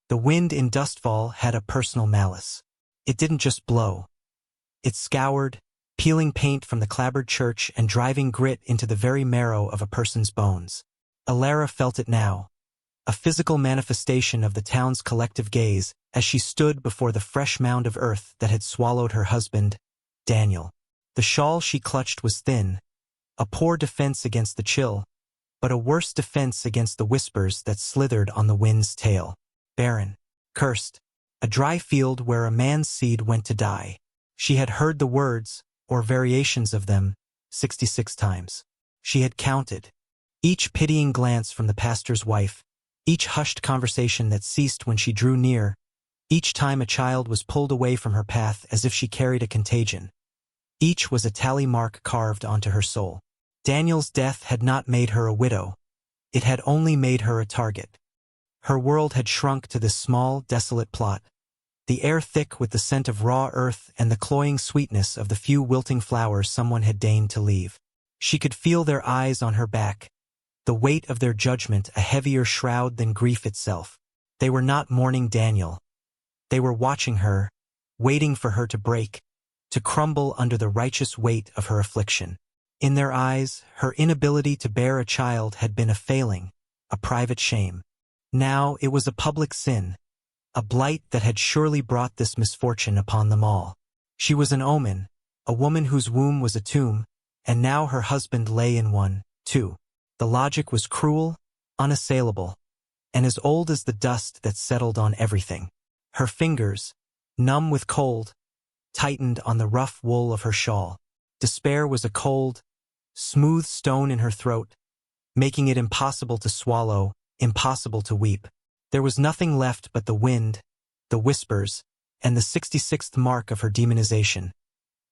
The wind in Dustfall had a personal malice. It didn't just blow. It scoured, peeling paint from the clapboard church and driving grit into the very marrow of a person's bones. Alara felt it now, a physical manifestation of the town's collective gaze as she stood before the fresh mound of earth that had swallowed her husband, Daniel. The shawl she clutched was thin, a poor defense against the chill, but a worse defense against the whispers that slithered on the wind's tail. Barren, cursed, a dry field where a man's seed went to die. She had heard the words, or variations of them, 66 times. She had counted. Each pitying glance from the pastor's wife, each hushed conversation that ceased when she drew near, each time a child was pulled away from her path as if she carried a contagion. Each was a tally mark carved onto her soul. Daniel's death had not made her a widow. It had only made her a target. Her world had shrunk to this small, desolate plot, the air thick with the scent of raw earth and the cloying sweetness of the few wilting flowers someone had deigned to leave. She could feel their eyes on her back, the weight of their judgment a heavier shroud than grief itself. They were not mourning Daniel. They were watching her, waiting for her to break, to crumble under the righteous weight of her affliction. In their eyes, her inability to bear a child had been a failing, a private shame. Now it was a public sin, a blight that had surely brought this misfortune upon them all. She was an omen, a woman whose womb was a tomb, and now her husband lay in one, too. The logic was cruel, unassailable, and as old as the dust that settled on everything. Her fingers, numb with cold, tightened on the rough wool of her shawl. Despair was a cold, smooth stone in her throat, making it impossible to swallow, impossible to weep. There was nothing left but the wind, the whispers, and the 66th mark of her demonization,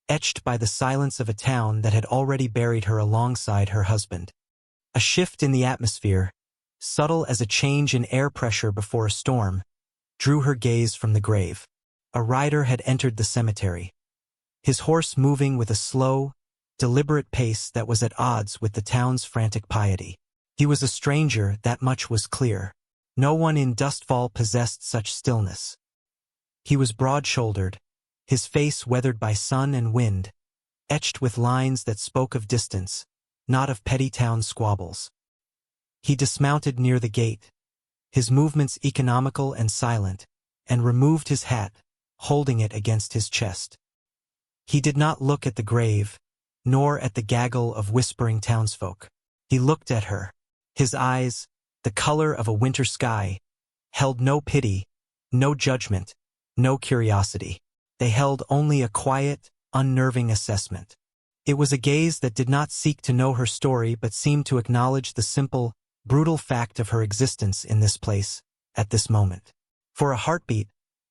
etched by the silence of a town that had already buried her alongside her husband. A shift in the atmosphere, subtle as a change in air pressure before a storm, drew her gaze from the grave. A rider had entered the cemetery, his horse moving with a slow, deliberate pace that was at odds with the town's frantic piety. He was a stranger, that much was clear. No one in Dustfall possessed such stillness. He was broad-shouldered, his face weathered by sun and wind, etched with lines that spoke of distance, not of petty town squabbles. He dismounted near the gate, his movements economical and silent, and removed his hat, holding it against his chest. He did not look at the grave, nor at the gaggle of whispering townsfolk. He looked at her. His eyes, the color of a winter sky, held no pity, no judgment, no curiosity. They held only a quiet, unnerving assessment. It was a gaze that did not seek to know her story but seemed to acknowledge the simple, brutal fact of her existence in this place, at this moment. For a heartbeat,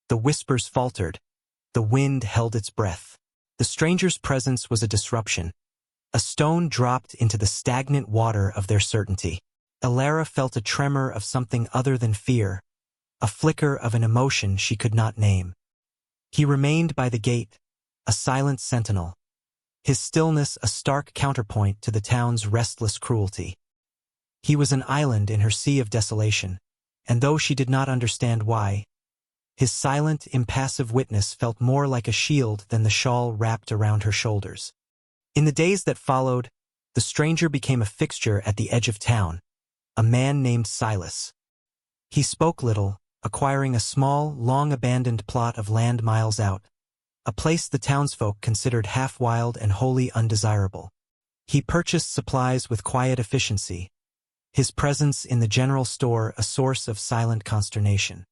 the whispers faltered, the wind held its breath. The stranger's presence was a disruption, a stone dropped into the stagnant water of their certainty. Alara felt a tremor of something other than fear, a flicker of an emotion she could not name. He remained by the gate, a silent sentinel, his stillness a stark counterpoint to the town's restless cruelty. He was an island in her sea of desolation, and though she did not understand why, his silent, impassive witness felt more like a shield than the shawl wrapped around her shoulders. In the days that followed, the stranger became a fixture at the edge of town, a man named Silas. He spoke little, acquiring a small, long-abandoned plot of land miles out, a place the townsfolk considered half-wild and wholly undesirable. He purchased supplies with quiet efficiency, his presence in the general store a source of silent consternation.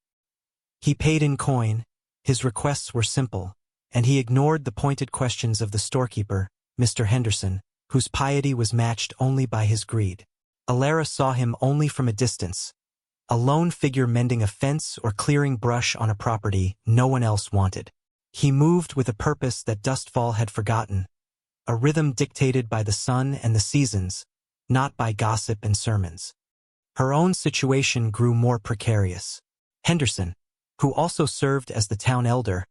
He paid in coin, his requests were simple, and he ignored the pointed questions of the storekeeper, Mr. Henderson, whose piety was matched only by his greed. Alara saw him only from a distance, a lone figure mending a fence or clearing brush on a property no one else wanted. He moved with a purpose that Dustfall had forgotten, a rhythm dictated by the sun and the seasons, not by gossip and sermons. Her own situation grew more precarious. Henderson, who also served as the town elder,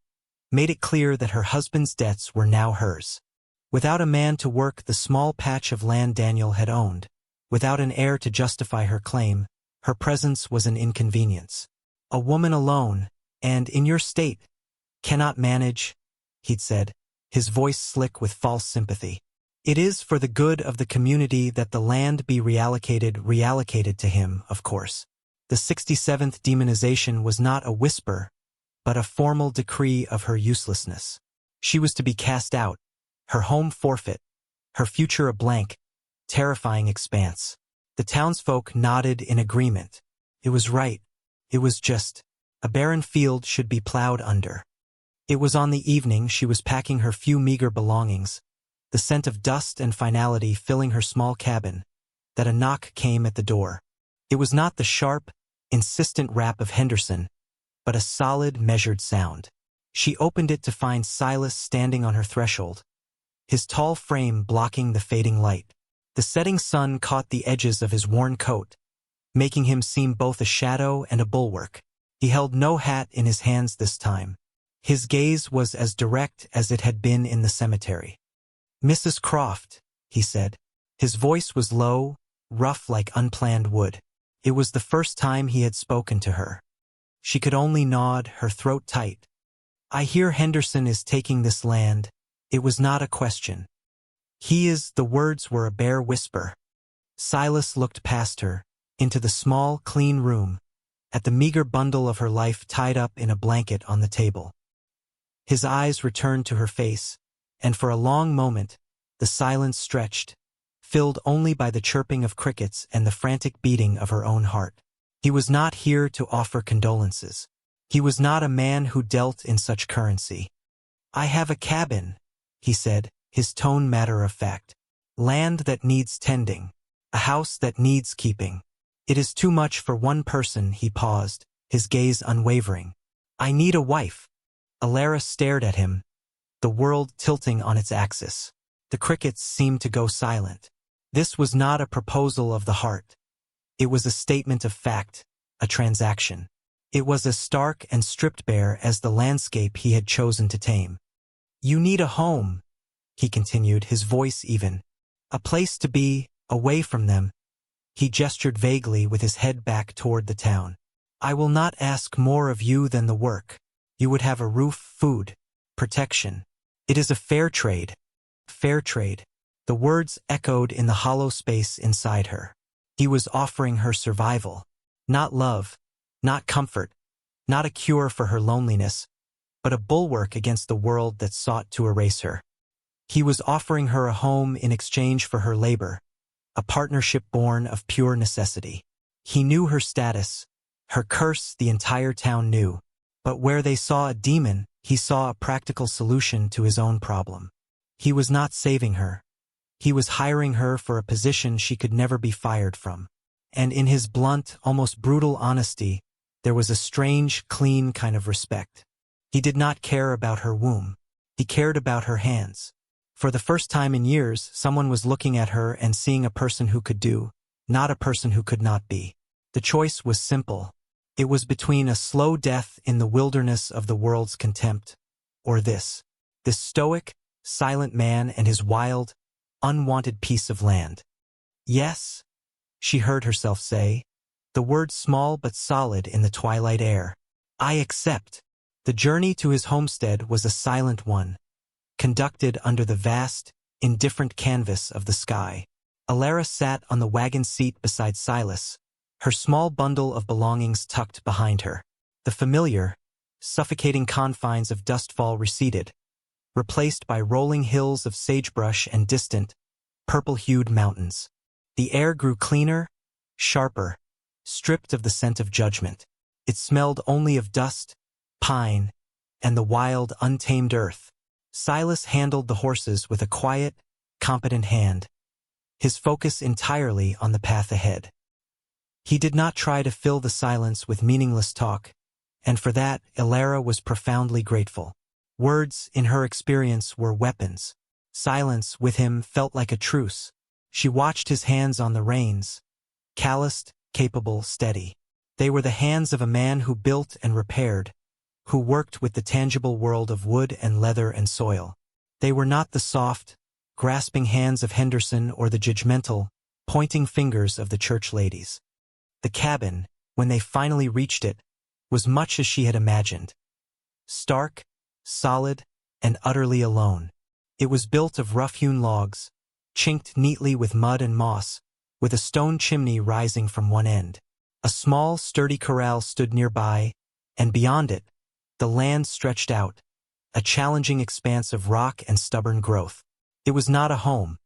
made it clear that her husband's debts were now hers. Without a man to work the small patch of land Daniel had owned, without an heir to justify her claim, her presence was an inconvenience. A woman alone, and in your state, cannot manage, he'd said, his voice slick with false sympathy. It is for the good of the community that the land be reallocated to him, of course. The 67th demonization was not a whisper, but a formal decree of her uselessness. She was to be cast out, her home forfeit, her future a blank, terrifying expanse. The townsfolk nodded in agreement. It was right. It was just. A barren field should be plowed under. It was on the evening she was packing her few meager belongings, the scent of dust and finality filling her small cabin, that a knock came at the door. It was not the sharp, insistent rap of Henderson, but a solid, measured sound. She opened it to find Silas standing on her threshold, his tall frame blocking the fading light. The setting sun caught the edges of his worn coat, making him seem both a shadow and a bulwark. He held no hat in his hands this time. His gaze was as direct as it had been in the cemetery. "Mrs. Croft," he said. His voice was low, rough like unplanned wood. It was the first time he had spoken to her. She could only nod, her throat tight. "I hear Henderson is taking this land." It was not a question. The words were a bare whisper. Silas looked past her, into the small, clean room, at the meager bundle of her life tied up in a blanket on the table. His eyes returned to her face, and for a long moment, the silence stretched, filled only by the chirping of crickets and the frantic beating of her own heart. He was not here to offer condolences. He was not a man who dealt in such currency. "I have a cabin," he said, his tone matter-of-fact. "Land that needs tending. A house that needs keeping. It is too much for one person." He paused, his gaze unwavering. "I need a wife." Alara stared at him, the world tilting on its axis. The crickets seemed to go silent. This was not a proposal of the heart. It was a statement of fact, a transaction. It was as stark and stripped bare as the landscape he had chosen to tame. "You need a home," he continued, his voice even. "A place to be, away from them." He gestured vaguely with his head back toward the town. "I will not ask more of you than the work. You would have a roof, food, protection. It is a fair trade." Fair trade. The words echoed in the hollow space inside her. He was offering her survival. Not love, not comfort, not a cure for her loneliness, but a bulwark against the world that sought to erase her. He was offering her a home in exchange for her labor, a partnership born of pure necessity. He knew her status, her curse the entire town knew, but where they saw a demon, he saw a practical solution to his own problem. He was not saving her. He was hiring her for a position she could never be fired from. And in his blunt, almost brutal honesty, there was a strange, clean kind of respect. He did not care about her womb. He cared about her hands. For the first time in years, someone was looking at her and seeing a person who could do, not a person who could not be. The choice was simple. It was between a slow death in the wilderness of the world's contempt, or this stoic, silent man and his wild, unwanted piece of land. "Yes," she heard herself say, the words small but solid in the twilight air. "I accept." The journey to his homestead was a silent one, conducted under the vast, indifferent canvas of the sky. Alara sat on the wagon seat beside Silas, her small bundle of belongings tucked behind her. The familiar, suffocating confines of Dustfall receded, replaced by rolling hills of sagebrush and distant, purple-hued mountains. The air grew cleaner, sharper, stripped of the scent of judgment. It smelled only of dust, pine, and the wild, untamed earth. Silas handled the horses with a quiet, competent hand, his focus entirely on the path ahead. He did not try to fill the silence with meaningless talk, and for that Alara was profoundly grateful. Words, in her experience, were weapons. Silence with him felt like a truce. She watched his hands on the reins, calloused, capable, steady. They were the hands of a man who built and repaired, who worked with the tangible world of wood and leather and soil. They were not the soft, grasping hands of Henderson or the judgmental, pointing fingers of the church ladies. The cabin, when they finally reached it, was much as she had imagined. Stark, solid, and utterly alone. It was built of rough-hewn logs, chinked neatly with mud and moss, with a stone chimney rising from one end. A small, sturdy corral stood nearby, and beyond it, the land stretched out, a challenging expanse of rock and stubborn growth. It was not a home.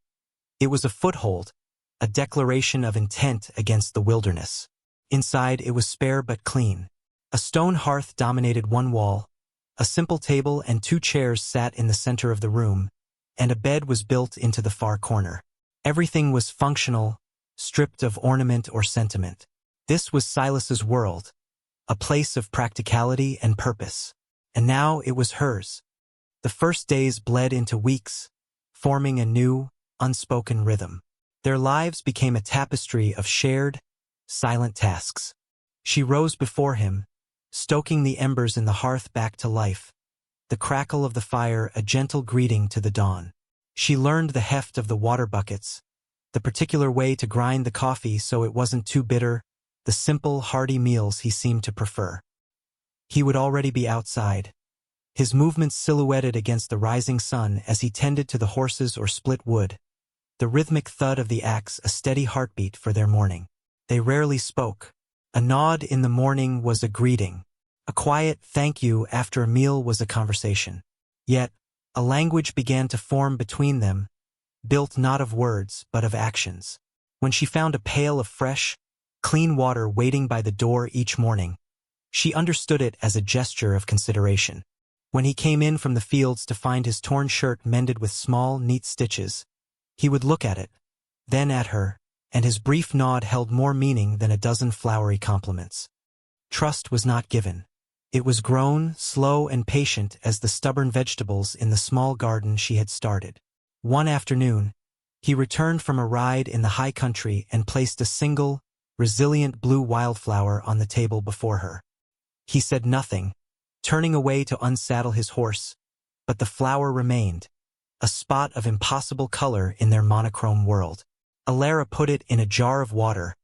It was a foothold, a declaration of intent against the wilderness. Inside, it was spare but clean. A stone hearth dominated one wall, a simple table and 2 chairs sat in the center of the room, and a bed was built into the far corner. Everything was functional, stripped of ornament or sentiment. This was Silas's world, a place of practicality and purpose. And now it was hers. The first days bled into weeks, forming a new, unspoken rhythm. Their lives became a tapestry of shared, silent tasks. She rose before him, stoking the embers in the hearth back to life, the crackle of the fire a gentle greeting to the dawn. She learned the heft of the water buckets, the particular way to grind the coffee so it wasn't too bitter, the simple, hearty meals he seemed to prefer. He would already be outside, his movements silhouetted against the rising sun as he tended to the horses or split wood, the rhythmic thud of the axe a steady heartbeat for their morning. They rarely spoke. A nod in the morning was a greeting. A quiet thank you after a meal was a conversation. Yet, a language began to form between them, built not of words but of actions. When she found a pail of fresh, clean water waiting by the door each morning, she understood it as a gesture of consideration. When he came in from the fields to find his torn shirt mended with small, neat stitches, he would look at it, then at her, and his brief nod held more meaning than a dozen flowery compliments. Trust was not given. It was grown, slow and patient as the stubborn vegetables in the small garden she had started. One afternoon, he returned from a ride in the high country and placed a single, resilient blue wildflower on the table before her. He said nothing, turning away to unsaddle his horse, but the flower remained, a spot of impossible color in their monochrome world. Alara put it in a jar of water,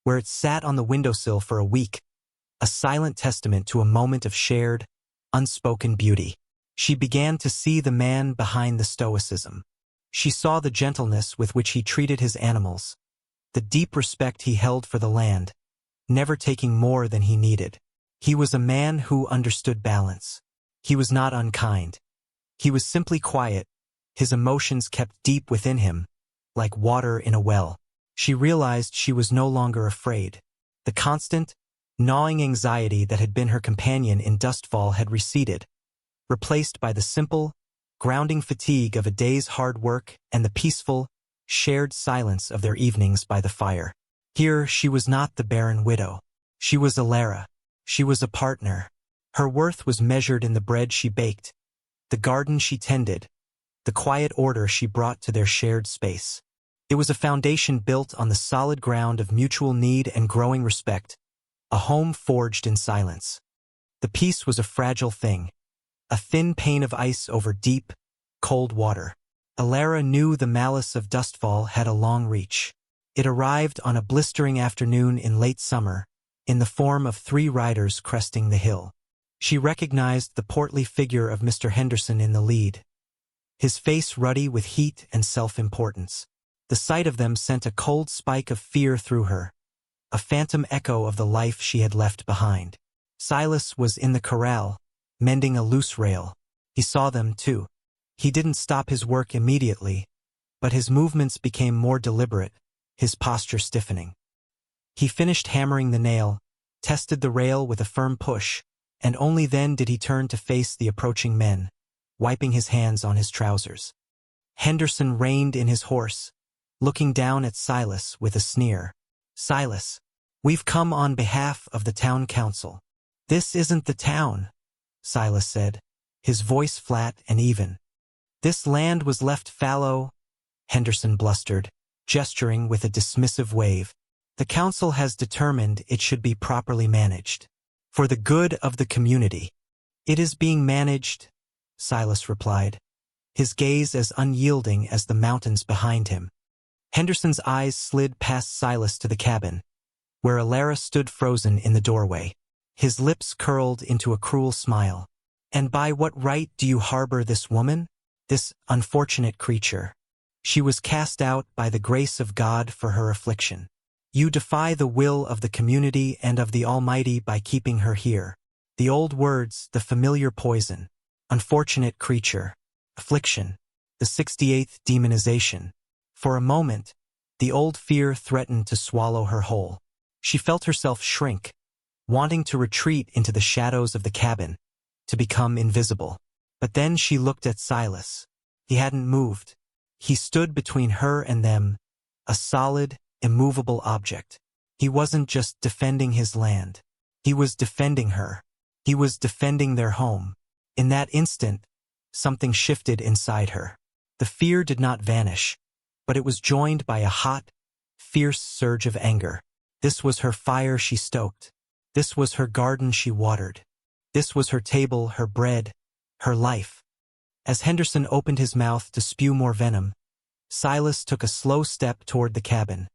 where it sat on the windowsill for a week, a silent testament to a moment of shared, unspoken beauty. She began to see the man behind the stoicism. She saw the gentleness with which he treated his animals, the deep respect he held for the land, never taking more than he needed. He was a man who understood balance. He was not unkind. He was simply quiet, his emotions kept deep within him, like water in a well. She realized she was no longer afraid. The constant, gnawing anxiety that had been her companion in Dustfall had receded, replaced by the simple, grounding fatigue of a day's hard work and the peaceful, shared silence of their evenings by the fire. Here she was not the barren widow. She was Alara. She was a partner. Her worth was measured in the bread she baked, the garden she tended, the quiet order she brought to their shared space. It was a foundation built on the solid ground of mutual need and growing respect, a home forged in silence. The peace was a fragile thing, a thin pane of ice over deep, cold water. Alara knew the malice of Dustfall had a long reach. It arrived on a blistering afternoon in late summer, in the form of 3 riders cresting the hill. She recognized the portly figure of Mr. Henderson in the lead, his face ruddy with heat and self-importance. The sight of them sent a cold spike of fear through her, a phantom echo of the life she had left behind. Silas was in the corral, mending a loose rail. He saw them too. He didn't stop his work immediately, but his movements became more deliberate, his posture stiffening. He finished hammering the nail, tested the rail with a firm push, and only then did he turn to face the approaching men, wiping his hands on his trousers. Henderson reined in his horse, looking down at Silas with a sneer. "Silas, we've come on behalf of the town council." "This isn't the town," Silas said, his voice flat and even. "This land was left fallow," Henderson blustered, gesturing with a dismissive wave. "The council has determined it should be properly managed. For the good of the community." "It is being managed," Silas replied, his gaze as unyielding as the mountains behind him. Henderson's eyes slid past Silas to the cabin, where Alara stood frozen in the doorway. His lips curled into a cruel smile. "And by what right do you harbor this woman? This unfortunate creature? She was cast out by the grace of God for her affliction. You defy the will of the community and of the Almighty by keeping her here." The old words, the familiar poison. Unfortunate creature. Affliction. The 68th demonization. For a moment, the old fear threatened to swallow her whole. She felt herself shrink, wanting to retreat into the shadows of the cabin, to become invisible. But then she looked at Silas. He hadn't moved. He stood between her and them, a solid, immovable object. He wasn't just defending his land. He was defending her. He was defending their home. In that instant, something shifted inside her. The fear did not vanish, but it was joined by a hot, fierce surge of anger. This was her fire she stoked. This was her garden she watered. This was her table, her bread, her life. As Henderson opened his mouth to spew more venom, Silas took a slow step toward the cabin,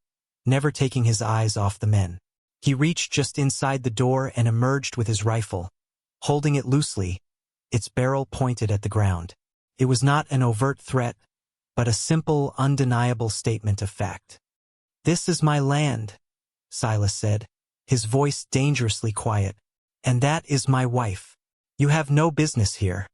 never taking his eyes off the men. He reached just inside the door and emerged with his rifle, holding it loosely, its barrel pointed at the ground. It was not an overt threat, but a simple, undeniable statement of fact. "This is my land," Silas said, his voice dangerously quiet. "And that is my wife. You have no business here."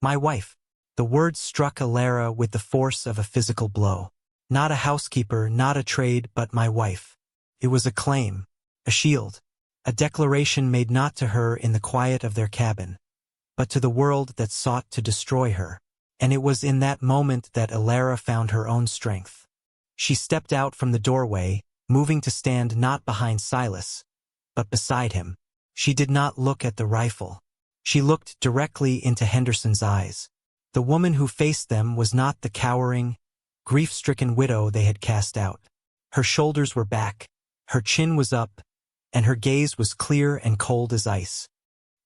My wife. The words struck Alara with the force of a physical blow. Not a housekeeper, not a trade, but my wife. It was a claim, a shield, a declaration made not to her in the quiet of their cabin, but to the world that sought to destroy her. And it was in that moment that Alara found her own strength. She stepped out from the doorway, moving to stand not behind Silas, but beside him. She did not look at the rifle. She looked directly into Henderson's eyes. The woman who faced them was not the cowering, grief-stricken widow they had cast out. Her shoulders were back, her chin was up, and her gaze was clear and cold as ice.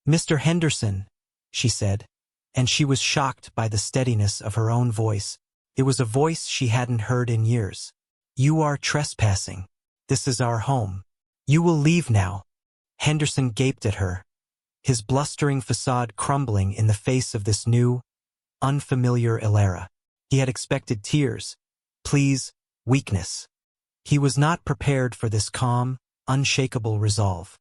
"Mr. Henderson," she said, and she was shocked by the steadiness of her own voice. It was a voice she hadn't heard in years. "You are trespassing. This is our home. You will leave now." Henderson gaped at her, his blustering facade crumbling in the face of this new, unfamiliar Alara. He had expected tears, pleas, weakness. He was not prepared for this calm, unshakable resolve.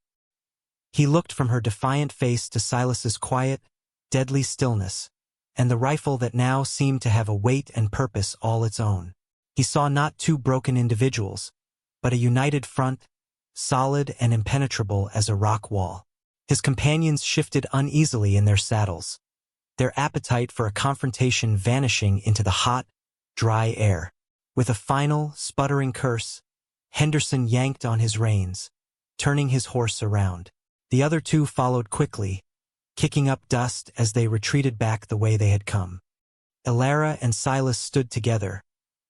He looked from her defiant face to Silas's quiet, deadly stillness, and the rifle that now seemed to have a weight and purpose all its own. He saw not two broken individuals, but a united front, solid and impenetrable as a rock wall. His companions shifted uneasily in their saddles, their appetite for a confrontation vanishing into the hot, dry air. With a final, sputtering curse, Henderson yanked on his reins, turning his horse around. The other two followed quickly, kicking up dust as they retreated back the way they had come. Alara and Silas stood together,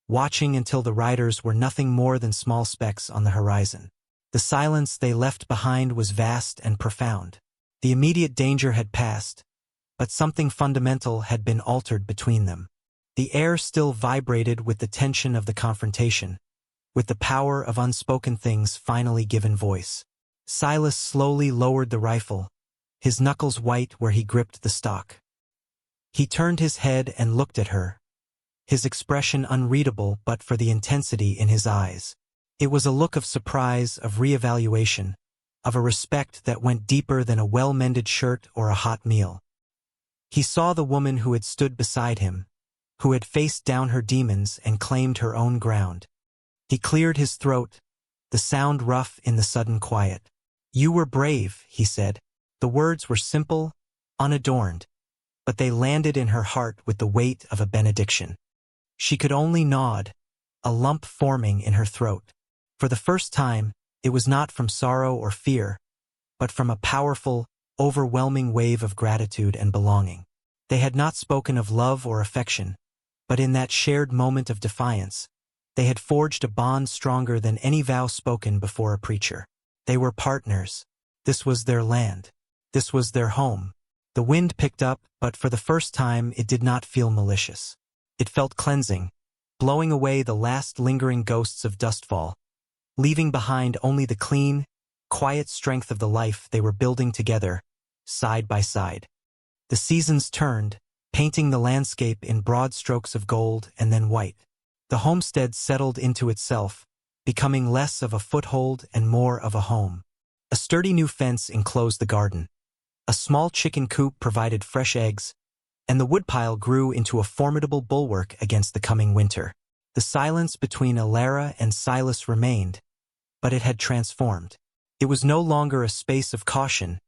watching until the riders were nothing more than small specks on the horizon. The silence they left behind was vast and profound. The immediate danger had passed, but something fundamental had been altered between them. The air still vibrated with the tension of the confrontation, with the power of unspoken things finally given voice. Silas slowly lowered the rifle, his knuckles white where he gripped the stock. He turned his head and looked at her, his expression unreadable but for the intensity in his eyes. It was a look of surprise, of reevaluation, of a respect that went deeper than a well-mended shirt or a hot meal. He saw the woman who had stood beside him, who had faced down her demons and claimed her own ground. He cleared his throat, the sound rough in the sudden quiet. "You were brave," he said. The words were simple, unadorned, but they landed in her heart with the weight of a benediction. She could only nod, a lump forming in her throat. For the first time, it was not from sorrow or fear, but from a powerful, overwhelming wave of gratitude and belonging. They had not spoken of love or affection, but in that shared moment of defiance, they had forged a bond stronger than any vow spoken before a preacher. They were partners. This was their land. This was their home. The wind picked up, but for the first time it did not feel malicious. It felt cleansing, blowing away the last lingering ghosts of dustfall, leaving behind only the clean, quiet strength of the life they were building together, side by side. The seasons turned, painting the landscape in broad strokes of gold and then white. The homestead settled into itself, becoming less of a foothold and more of a home. A sturdy new fence enclosed the garden. A small chicken coop provided fresh eggs, and the woodpile grew into a formidable bulwark against the coming winter. The silence between Alara and Silas remained, but it had transformed. It was no longer a space of caution,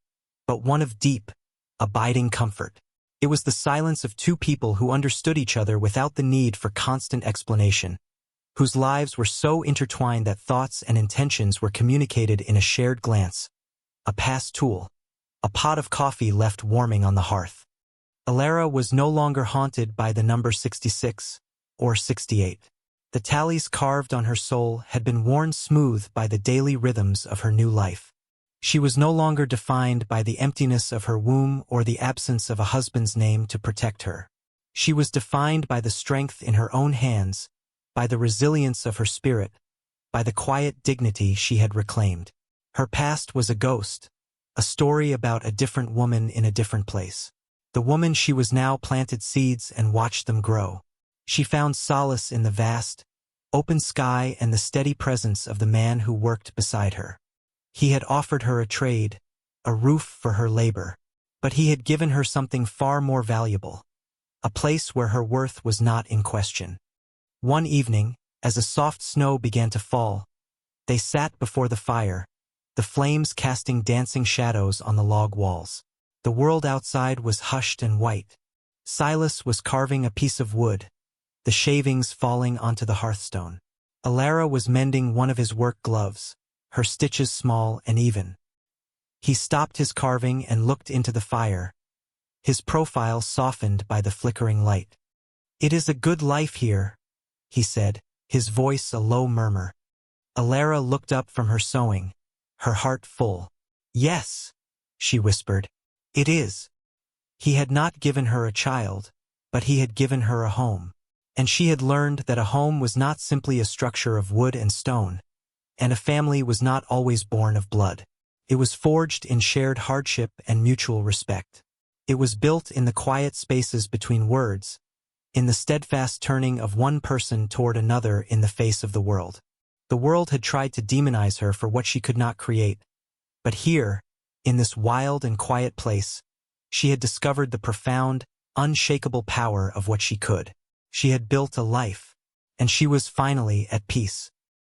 but one of deep, abiding comfort. It was the silence of two people who understood each other without the need for constant explanation, whose lives were so intertwined that thoughts and intentions were communicated in a shared glance, a passed tool, a pot of coffee left warming on the hearth. Alara was no longer haunted by the number 66 or 68. The tallies carved on her soul had been worn smooth by the daily rhythms of her new life. She was no longer defined by the emptiness of her womb or the absence of a husband's name to protect her. She was defined by the strength in her own hands, by the resilience of her spirit, by the quiet dignity she had reclaimed. Her past was a ghost, a story about a different woman in a different place. The woman she was now planted seeds and watched them grow. She found solace in the vast, open sky and the steady presence of the man who worked beside her. He had offered her a trade, a roof for her labor, but he had given her something far more valuable, a place where her worth was not in question. One evening, as a soft snow began to fall, they sat before the fire, the flames casting dancing shadows on the log walls. The world outside was hushed and white. Silas was carving a piece of wood, the shavings falling onto the hearthstone. Alara was mending one of his work gloves, her stitches small and even. He stopped his carving and looked into the fire, his profile softened by the flickering light. "It is a good life here," he said, his voice a low murmur. Alara looked up from her sewing, her heart full. "Yes," she whispered, "it is." He had not given her a child, but he had given her a home. And she had learned that a home was not simply a structure of wood and stone, and a family was not always born of blood. It was forged in shared hardship and mutual respect. It was built in the quiet spaces between words, in the steadfast turning of one person toward another in the face of the world. The world had tried to demonize her for what she could not create, but here, in this wild and quiet place, she had discovered the profound, unshakable power of what she could. She had built a life, and she was finally at peace.